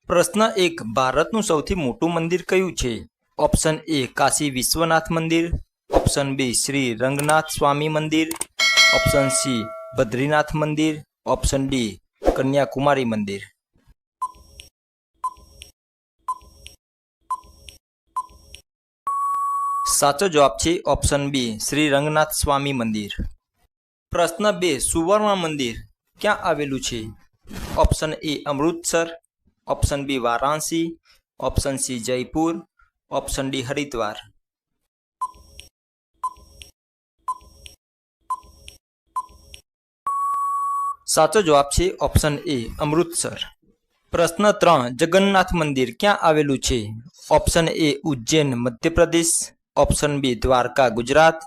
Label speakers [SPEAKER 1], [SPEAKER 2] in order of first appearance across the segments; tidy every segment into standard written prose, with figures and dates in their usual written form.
[SPEAKER 1] प्रश्न 1 भारतનું સૌથી મોટું મંદિર કયું છે? ઓપ્શન એ કાશી વિશ્વનાથ મંદિર, ઓપ્શન બી શ્રી રંગનાથ સ્વામી મંદિર, ઓપ્શન સી બદ્રીનાથ મંદિર, ઓપ્શન ડી કન્યાકુમારી મંદિર. સાચો જવાબ છે ઓપ્શન બી શ્રી રંગનાથ સ્વામી મંદિર. પ્રશ્ન 2 સુવર્ણ મંદિર ક્યાં આવેલું છે? Option A Amritsar, option B Varanasi, option C Jaipur, option D Haridwar. સાચો જવાબ છે ઓપ્શન એ અમૃતસર. પ્રશ્ન 3 જગન્નાથ મંદિર ક્યાં આવેલું છે? Option A Ujjain Madhya Pradesh, option B Dwarka Gujarat,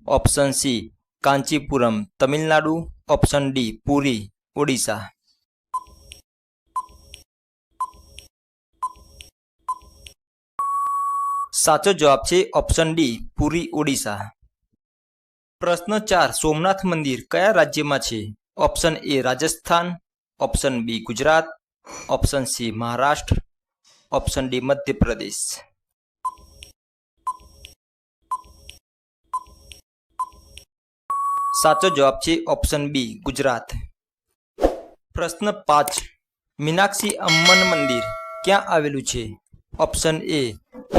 [SPEAKER 1] option C Kanchipuram Tamil Nadu, option D Puri Odisha. સાચો જવાબ છે ઓપ્શન ડી પુરી ઓડિશા. પ્રશ્ન 4 સોમનાથ મંદિર કયા રાજ્યમાં છે? Option A Rajasthan, option B Gujarat, option C Maharashtra, option D Madhya Pradesh. સાચો જવાબ છે ઓપ્શન બી ગુજરાત. પ્રશ્ન 5 મીનાક્ષી અમ્મન મંદિર ક્યાં આવેલું છે? Option A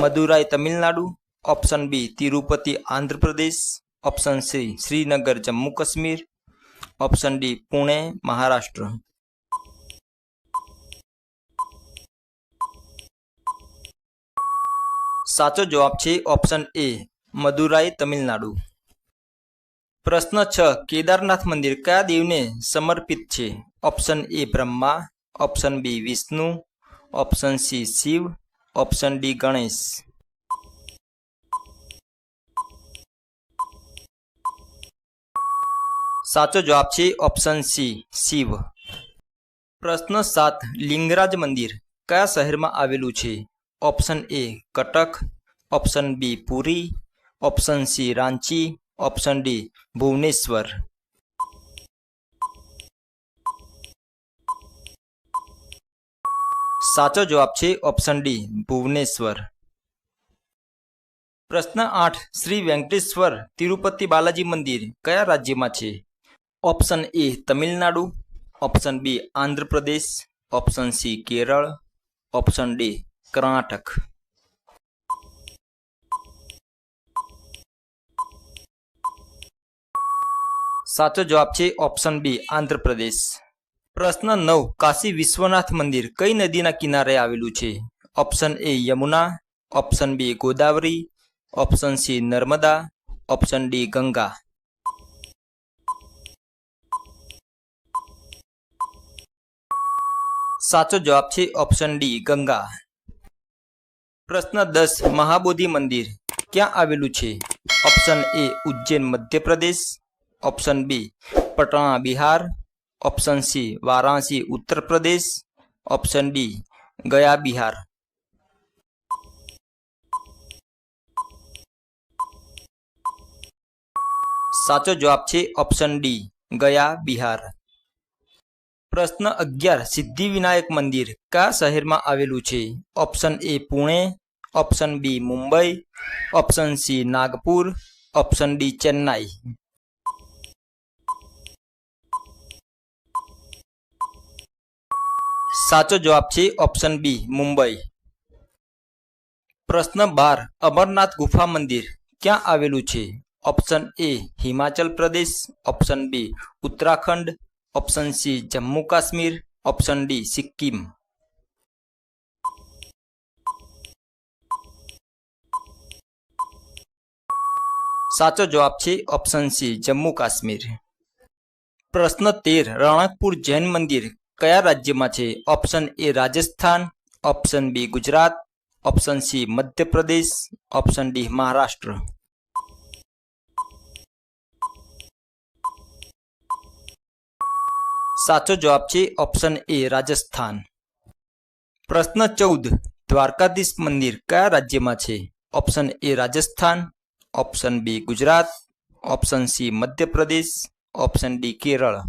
[SPEAKER 1] Madurai Tamil Nadu, option B Tirupati Andhra Pradesh, option C Srinagar Jammu Kashmir, option D Pune Maharashtra. સાચો જવાબ છે ઓપ્શન એ મદુરાઈ તમિલનાડુ. પ્રશ્ન 6 કેદારનાથ મંદિર કયા દેવને સમર્પિત છે? Option A Brahma, option B Vishnu, option C Shiva, option D Ganesh. સાચો જવાબ છે ઓપ્શન સી શિવ. પ્રશ્ન 7 લિંગરાજ મંદિર કયા શહેરમાં આવેલું છે? Option A Cuttack, option B Puri, option C Ranchi, option D Bhubaneswar. સાચો જવાબ છે ઓપ્શન ડી ભુવનેશ્વર. પ્રશ્ન 8 શ્રી વેંકટેશ્વર તિરુપતિ બાલાજી મંદિર કયા રાજ્યમાં છે? Option A Tamil Nadu, option B Andhra Pradesh, option C Kerala, option D Karnataka. સાચો જવાબ છે ઓપ્શન બી આંધ્રપ્રદેશ. પ્રશ્ન 9 કાશી વિશ્વનાથ મંદિર કઈ નદીના કિનારે આવેલું છે? Option A Yamuna, option B Godavari, option C Narmada, option D Ganga. સાચો જવાબ છે ઓપ્શન ડી ગંગા. પ્રશ્ન 10 મહાબોધિ મંદિર ક્યાં આવેલું છે? Option A Ujjain Madhya Pradesh, option B Patna Bihar, option C Varanasi Uttar Pradesh, option D ગયા બિહાર. સાચો જવાબ છે ઓપ્શન ડી ગયા બિહાર. પ્રશ્ન 11 સિદ્ધિવિનાયક મંદિર કયા શહેરમાં આવેલું છે? Option A Pune, option B Mumbai, option C Nagpur, option D Chennai. સાચો જવાબ છે ઓપ્શન બી મુંબઈ. પ્રશ્ન 12 અમરનાથ ગુફા મંદિર ક્યાં આવેલું છે? Option A Himachal Pradesh, option B Uttarakhand, option C Jammu Kashmir, option D Sikkim. સાચો જવાબ છે ઓપ્શન સી જમ્મુ કાશ્મીર. પ્રશ્ન 13 રણકપુર જૈન મંદિર કયા રાજ્યમાં છે? Option A Rajasthan, option B Gujarat, option C Madhya Pradesh, option D Maharashtra. સાચો જવાબ છે ઓપ્શન એ રાજસ્થાન. પ્રશ્ન 14 દ્વારકાધીશ મંદિર કયા રાજ્યમાં છે? Option A Rajasthan, option B Gujarat, option C Madhya Pradesh, option D Kerala.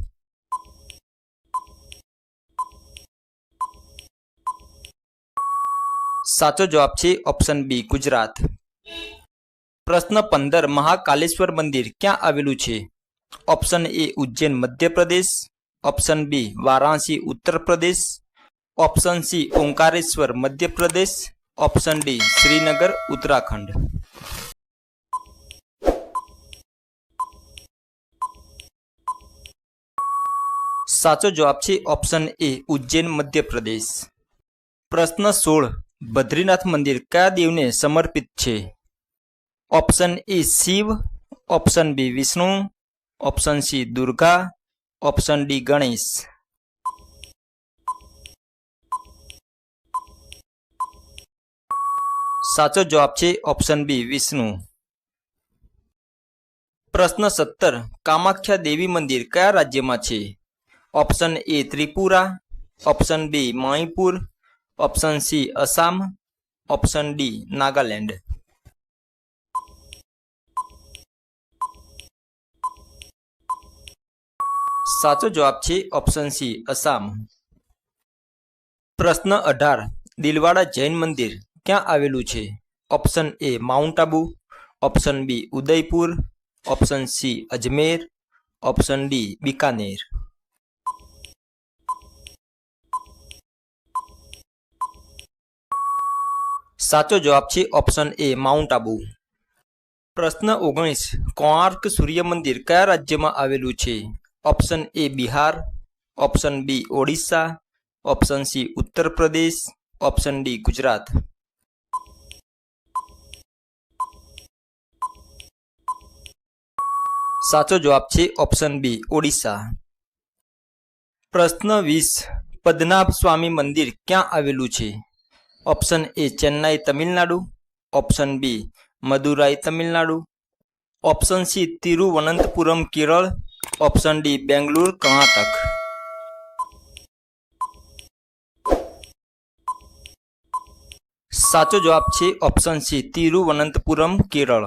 [SPEAKER 1] સાચો જવાબ છે ઓપ્શન બી ગુજરાત. પ્રશ્ન 15 મહાકાલેશ્વર મંદિર ક્યાં આવેલું છે? Option A Ujjain Madhya Pradesh, option B Varanasi Uttar Pradesh, option C Omkareshwar Madhya Pradesh, option D Srinagar Uttarakhand. સાચો જવાબ છે ઓપ્શન એ ઉજ્જૈન મધ્યપ્રદેશ. પ્રશ્ન 16 બદ્રીનાથ મંદિર કયા દેવને સમર્પિત છે? Option A Shiva, option B Vishnu, option C Durga, option D Ganesh. સાચો જવાબ છે ઓપ્શન બી વિષ્ણુ. પ્રશ્ન 17 કામાખ્યા દેવી મંદિર કયા રાજ્યમાં છે? Option A Tripura, option B Manipur, option C Assam, option D Nagaland. સાચો જવાબ છે ઓપ્શન સી અસામ. પ્રશ્ન 18 દિલવાડા જૈન મંદિર ક્યાં આવેલું છે? Option A Mount Abu, option B Udaipur, option C Ajmer, option D Bikaner. સાચો જવાબ છે ઓપ્શન એ માઉન્ટ આબુ. પ્રશ્ન 19 કોણાર્ક સૂર્ય મંદિર કયા રાજ્યમાં આવેલું છે? Option A Bihar, option B Odisha, option C Uttar Pradesh, option D Gujarat. સાચો જવાબ છે ઓપ્શન બી ઓડિશા. પ્રશ્ન 20 પદ્મનાભ સ્વામી મંદિર ક્યાં આવેલું છે? Option A Chennai Tamil Nadu, option B Madurai Tamil Nadu, option C Thiruvananthapuram Kerala, option D Bangalore Karnataka. સાચો જવાબ છે ઓપ્શન સી તિરુવનંતપુરમ કેરળ.